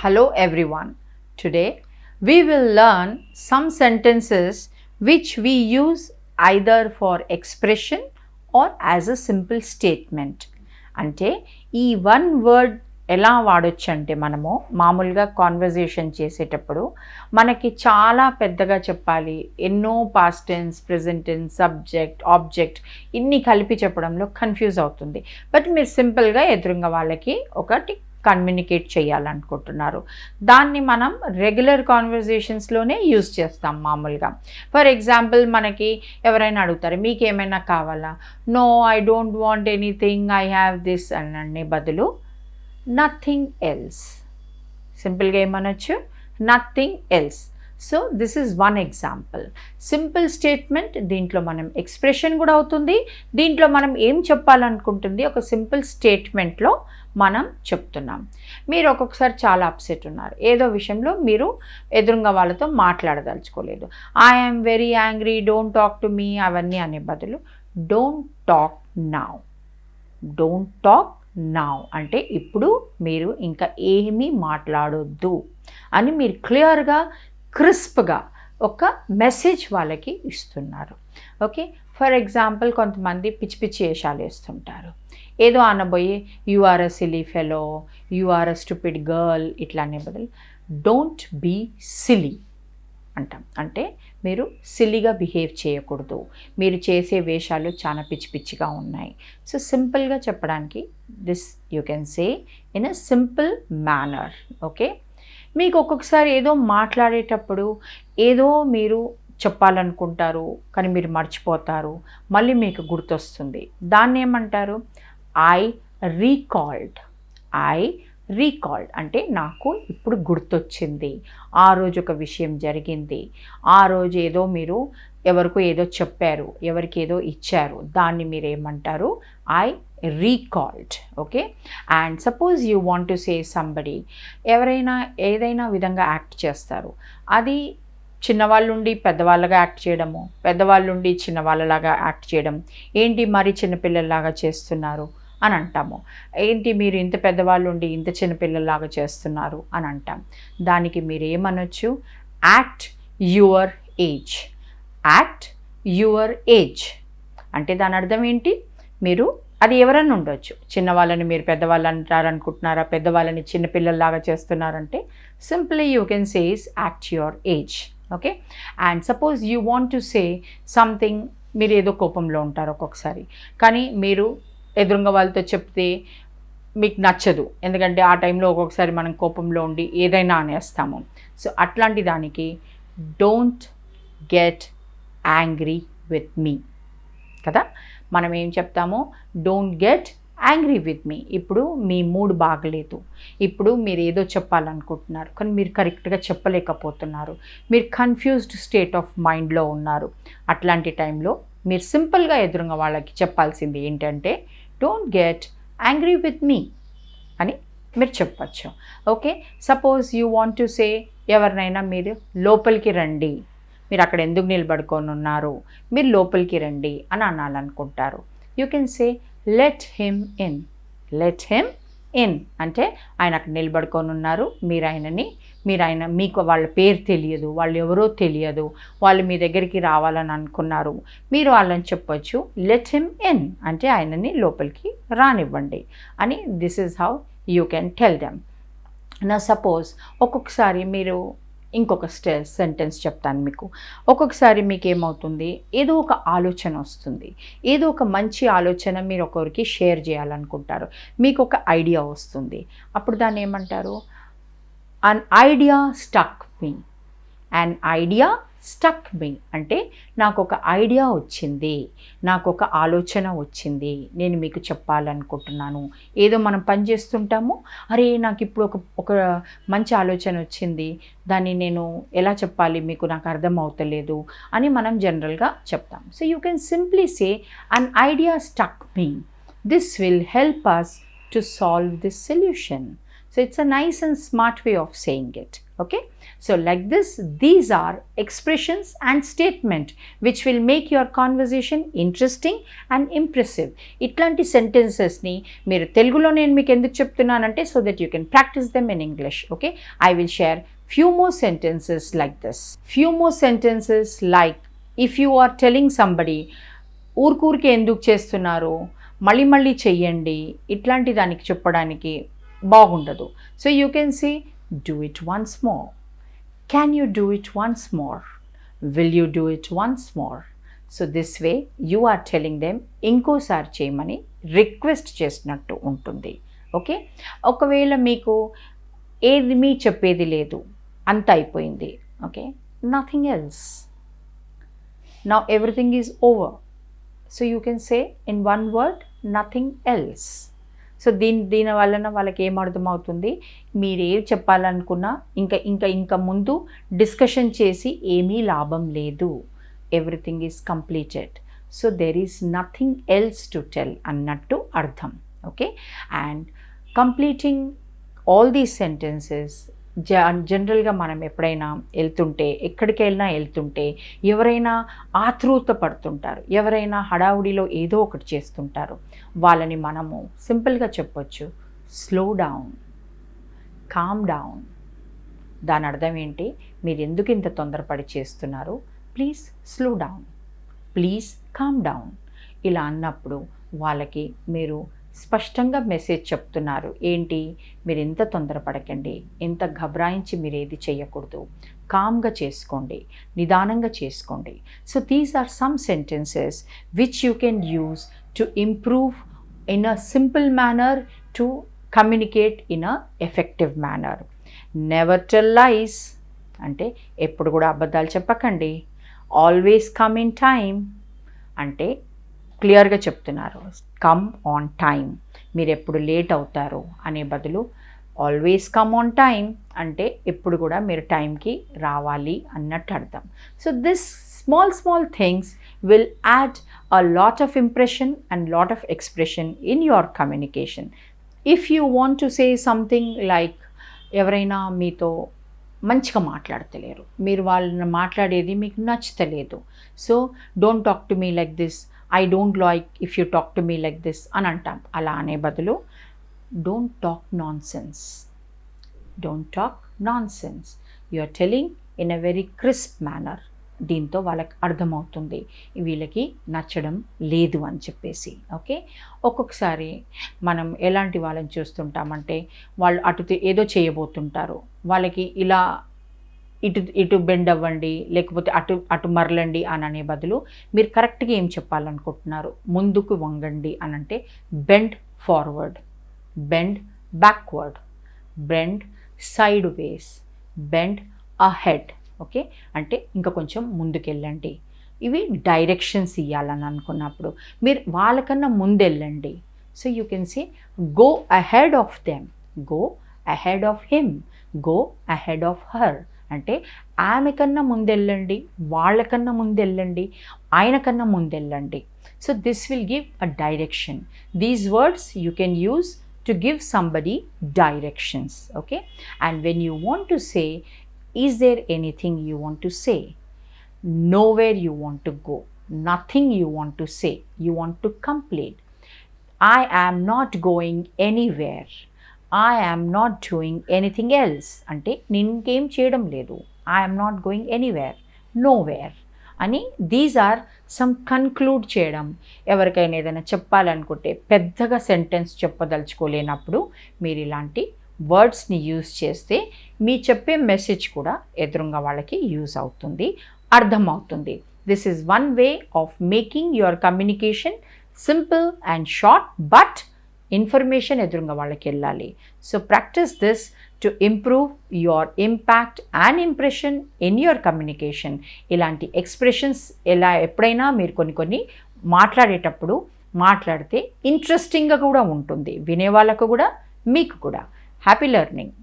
Hello everyone. Today we will learn some sentences which we use either for expression or as a simple statement. అంటే ఈ one word ఎలా వాడొచ్చు అంటే మనము మామూలుగా కాన్వర్జేషన్ చేసేటప్పుడు మనకి చాలా పెద్దగా చెప్పాలి, ఎన్నో past tense, present tense, subject, object ఇన్ని కలిపి చెప్పడంలో కన్ఫ్యూజ్ అవుతుంది. బట్ మీరు సింపుల్గా ఎదురుగా వాళ్ళకి ఒకటి కమ్యూనికేట్ చేయాలనుకుంటున్నారు. దాన్ని మనం రెగ్యులర్ కాన్వర్జేషన్స్లోనే యూజ్ చేస్తాం మామూలుగా. ఫర్ ఎగ్జాంపుల్ మనకి ఎవరైనా అడుగుతారు, మీకు ఏమైనా కావాలా? No, I don't want anything, I have this అనే బదులు నథింగ్ ఎల్స్. సింపుల్గా ఏమనొచ్చు? Nothing else. So this is one example. Simple statement, దీంట్లో మనం ఎక్స్ప్రెషన్ కూడా అవుతుంది, దీంట్లో మనం ఏం చెప్పాలనుకుంటుంది ఒక సింపుల్ స్టేట్మెంట్లో మనం చెప్తున్నాం. మీరు ఒక్కొక్కసారి చాలా అప్సెట్ ఉన్నారు, ఏదో విషయంలో మీరు ఎదురుగా వాళ్ళతో మాట్లాడదలుచుకోలేదు. I'm very angry, don't talk to me అవన్నీ అనే బదులు don't talk now. Don't talk now అంటే ఇప్పుడు మీరు ఇంకా ఏమీ మాట్లాడొద్దు అని మీరు క్లియర్గా, క్రిస్ప్గా ఒక మెసేజ్ వాళ్ళకి ఇస్తున్నారు. ఓకే, ఫర్ ఎగ్జాంపుల్ కొంతమంది పిచ్చి పిచ్చి వేషాలు వేస్తుంటారు. ఏదో అనబోయి you are a silly fellow, you are a stupid girl ఇట్లా అనే బదులు డోంట్ బీ సిలీ అంటాం. అంటే మీరు సిల్లీగా బిహేవ్ చేయకూడదు, మీరు చేసే వేషాలు చాలా పిచ్చి పిచ్చిగా ఉన్నాయి. సో సింపుల్గా చెప్పడానికి this you can say in a simple manner. Okay, మీకు ఒక్కొక్కసారి ఏదో మాట్లాడేటప్పుడు ఏదో మీరు చెప్పాలనుకుంటారు కానీ మీరు మర్చిపోతారు, మళ్ళీ మీకు గుర్తొస్తుంది. దాన్ని ఏమంటారు? I recalled. ఐ రీకాల్డ్ అంటే నాకు ఇప్పుడు గుర్తొచ్చింది, ఆ రోజు ఒక విషయం జరిగింది, ఆ రోజు ఏదో మీరు ఎవరికో ఏదో చెప్పారు, ఎవరికి ఏదో ఇచ్చారు, దాన్ని మీరు ఏమంటారు? I recalled. Okay, and suppose you want to say somebody, ఎవరైనా ఏదైనా విధంగా యాక్ట్ చేస్తారు, అది చిన్నవాళ్ళుండి పెద్దవాళ్ళగా యాక్ట్ చేయడము, పెద్దవాళ్ళుండి చిన్నవాళ్ళలాగా యాక్ట్ చేయడం, ఏంటి మరి చిన్నపిల్లల్లాగా చేస్తున్నారు అని అంటాము. ఏంటి మీరు ఇంత పెద్దవాళ్ళు ఉండి ఇంత చిన్నపిల్లల్లాగా చేస్తున్నారు అని అంటాం. దానికి మీరు ఏమనొచ్చు? Act your age. Act your age అంటే దాని అర్థం ఏంటి? మీరు అది ఎవరన్నా ఉండొచ్చు, చిన్నవాళ్ళని మీరు పెద్దవాళ్ళు అంటారనుకుంటున్నారా, పెద్దవాళ్ళని చిన్నపిల్లల్లాగా చేస్తున్నారంటే simply you can says act your age. Okay, and suppose you want to say something, మీరు ఏదో కోపంలో ఉంటారు ఒక్కొక్కసారి, కానీ మీరు ఎదురుగా వాళ్ళతో చెప్తే మీకు నచ్చదు, ఎందుకంటే ఆ టైంలో ఒక్కొక్కసారి మనం కోపంలో ఉండి ఏదైనా అనేస్తాము. సో అట్లాంటి దానికి don't get angry with me కదా. మనం ఏం చెప్తాము? Don't get angry with me. ఇప్పుడు మీ మూడ్ బాగలేదు, ఇప్పుడు మీరు ఏదో చెప్పాలనుకుంటున్నారు కానీ మీరు కరెక్ట్గా చెప్పలేకపోతున్నారు, మీరు కన్ఫ్యూజ్డ్ స్టేట్ ఆఫ్ మైండ్లో ఉన్నారు. అట్లాంటి టైంలో మీరు సింపుల్గా ఎదురుగా వాళ్ళకి చెప్పాల్సింది ఏంటంటే don't get angry with me అని మీరు చెప్పచ్చు. Okay, suppose you want to సే ఎవరినైనా మీరు లోపలికి రండి, మీరు అక్కడ ఎందుకు నిలబడుకొని ఉన్నారు, మీరు లోపలికి రండి అని అనాలనుకుంటారు. You can say let him in. Let him in అంటే ఆయన అక్కడ నిలబడుకొని ఉన్నారు, మీకు వాళ్ళ పేరు తెలియదు, వాళ్ళు ఎవరో తెలియదు, వాళ్ళు మీ దగ్గరికి రావాలని అనుకున్నారు, మీరు వాళ్ళని చెప్పొచ్చు లెట్ హిమ్ ఇన్ అంటే ఆయనని లోపలికి రానివ్వండి అని. This is how you can tell them. నా సపోజ్ ఒక్కొక్కసారి మీరు ఇంకొక సెంటెన్స్ చెప్తాను మీకు. ఒక్కొక్కసారి మీకు ఏమవుతుంది, ఏదో ఒక ఆలోచన వస్తుంది, ఏదో ఒక మంచి ఆలోచన మీరు ఒకరికి షేర్ చేయాలనుకుంటారు, మీకు ఒక ఐడియా వస్తుంది. అప్పుడు దాన్ని ఏమంటారు? An idea stuck me. An idea stuck me అంటే నాకు ఒక ఐడియా వచ్చింది, నాకు ఒక ఆలోచన వచ్చింది, నేను మీకు చెప్పాలనుకుంటున్నాను. ఏదో మనం పని చేస్తుంటాము, అరే నాకు ఇప్పుడు ఒక మంచి ఆలోచన వచ్చింది, దాన్ని నేను ఎలా చెప్పాలి మీకు నాకు అర్థం అవుతలేదు అని మనం జనరల్గా చెప్తాం. So you can simply say an idea stuck me. This will help us to solve this solution. So it's a nice and smart way of saying it. Okay, so like this, these are expressions and statement which will make your conversation interesting and impressive. ఇట్లాంటి సెంటెన్సెస్ని మీరు తెలుగులో నేను మీకు ఎందుకు చెప్తున్నానంటే so that you can practice them in English. Okay, I will share few more sentences like this. Few more sentences like, if you are telling somebody ఊరికే ఎందుకు చేస్తున్నారు, మళ్ళీ మళ్ళీ చెయ్యండి, ఇట్లాంటి దానికి చెప్పడానికి బాగుండదు. So you can say do it once more. Can you do it once more? Will you do it once more? So this way you are telling them ఇంకోసారి చేయమని రిక్వెస్ట్ చేసినట్టు ఉంటుంది. ఓకే, ఒకవేళ మీకు ఏది మీ చెప్పేది లేదు, అంత అయిపోయింది, okay, nothing else, now everything is over, so you can say in one word nothing else. So దీని వలన వాళ్ళకి ఏమర్థమవుతుంది, మీరు ఏం చెప్పాలనుకున్నా ఇంకా ముందు డిస్కషన్ చేసి ఏమీ లాభం లేదు, everything is completed, so there is nothing else to tell అన్నట్టు అర్థం. Okay, and completing all these sentences జనరల్గా మనం ఎప్పుడైనా వెళ్తుంటే, ఎక్కడికి వెళ్ళినా వెళ్తుంటే ఎవరైనా ఆతృత పడుతుంటారు, ఎవరైనా హడావుడిలో ఏదో ఒకటి చేస్తుంటారు, వాళ్ళని మనము సింపుల్గా చెప్పొచ్చు, స్లో డౌన్, కామ్ డౌన్. దాని అర్థం ఏంటి, మీరు ఎందుకు ఇంత తొందరపడి చేస్తున్నారు, please slow down, please calm down. ఇలా అన్నప్పుడు వాళ్ళకి మీరు స్పష్టంగా మెసేజ్ చెప్తున్నారు, ఏంటి, మీరు ఎంత తొందరపడకండి, ఎంత ఘబరాయించి మీరు ఏది చేయకూడదు, కామ్గా చేసుకోండి, నిదానంగా చేసుకోండి. So these are some sentences which you can use to improve in a simple manner to communicate in a effective manner. Never tell lies అంటే ఎప్పుడు కూడా అబద్ధాలు చెప్పకండి. ఆల్వేస్ కమ్ ఇన్ టైమ్ అంటే క్లియర్గా చెప్తున్నారు, కమ్ ఆన్ టైమ్, మీరు ఎప్పుడు లేట్ అవుతారు అనే బదులు ఆల్వేస్ కమ్ ఆన్ టైమ్ అంటే ఎప్పుడు కూడా మీరు టైంకి రావాలి అన్నట్టు అర్థం. So this small things will add a lot of impression and lot of expression in your communication. If you want to say something like, ఎవరైనా మీతో మంచిగా మాట్లాడతలేరు, మీరు వాళ్ళని మాట్లాడేది మీకు నచ్చతలేదు, so don't talk to me like this, I don't like if you talk to me like this అని అంటాం. అలా అనే బదులు don't talk nonsense, don't talk nonsense, you are telling in a very crisp manner. దీంతో వాళ్ళకి అర్థమవుతుంది వీళ్ళకి నచ్చడం లేదు అని చెప్పేసి. ఓకే, ఒక్కొక్కసారి మనం ఎలాంటి వాళ్ళని చూస్తుంటామంటే, వాళ్ళు ఏదో చేయబోతుంటారు, వాళ్ళకి ఇలా ఇటు బెండ్ అవ్వండి, లేకపోతే అటు మరలండి అని అనే బదులు మీరు కరెక్ట్గా ఏం చెప్పాలనుకుంటున్నారు, ముందుకు వంగండి అని అంటే bend forward, bend backward, bend side వేస్, బెండ్ అహెడ్. ఓకే, అంటే ఇంకా కొంచెం ముందుకెళ్ళండి. ఇవి డైరెక్షన్స్ ఇవ్వాలని అనుకున్నప్పుడు మీరు వాళ్ళకన్నా ముందెళ్ళండి. So you can say go ahead of them, go ahead of him, go ahead of her. అంటే ఆమె కన్నా ముందెళ్ళండి, వాళ్ళకన్నా ముందెళ్ళండి, ఆయన కన్నా ముందెళ్ళండి. So this will give a direction. These words you can use to give somebody directions. Okay, and when you want to say, is there anything you want to say, nowhere you want to go, nothing you want to say, you want to complete. I am not going anywhere, I am not doing anything else అంటే నేను ఇంకేం చేయడం లేదు, I am not going anywhere, nowhere అని. These are some conclude చేయడం. ఎవరికైనా ఏదైనా చెప్పాలనుకుంటే పెద్దగా సెంటెన్స్ చెప్పదలుచుకోలేనప్పుడు మీరు ఇలాంటి వర్డ్స్ని యూజ్ చేస్తే మీ చెప్పే మెసేజ్ కూడా ఎదురుగా వాళ్ళకి యూజ్ అవుతుంది, అర్థమవుతుంది. This is one way of making your communication simple and short, but information ఎదురుగా వాళ్ళకి వెళ్ళాలి. So practice this to improve your impact and impression in your communication. ఇలాంటి ఎక్స్ప్రెషన్స్ ఎప్పుడైనా మీరు కొన్ని మాట్లాడేటప్పుడు మాట్లాడితే ఇంట్రెస్టింగ్గా కూడా ఉంటుంది, వినేవాళ్ళకు కూడా మీకు కూడా. Happy learning.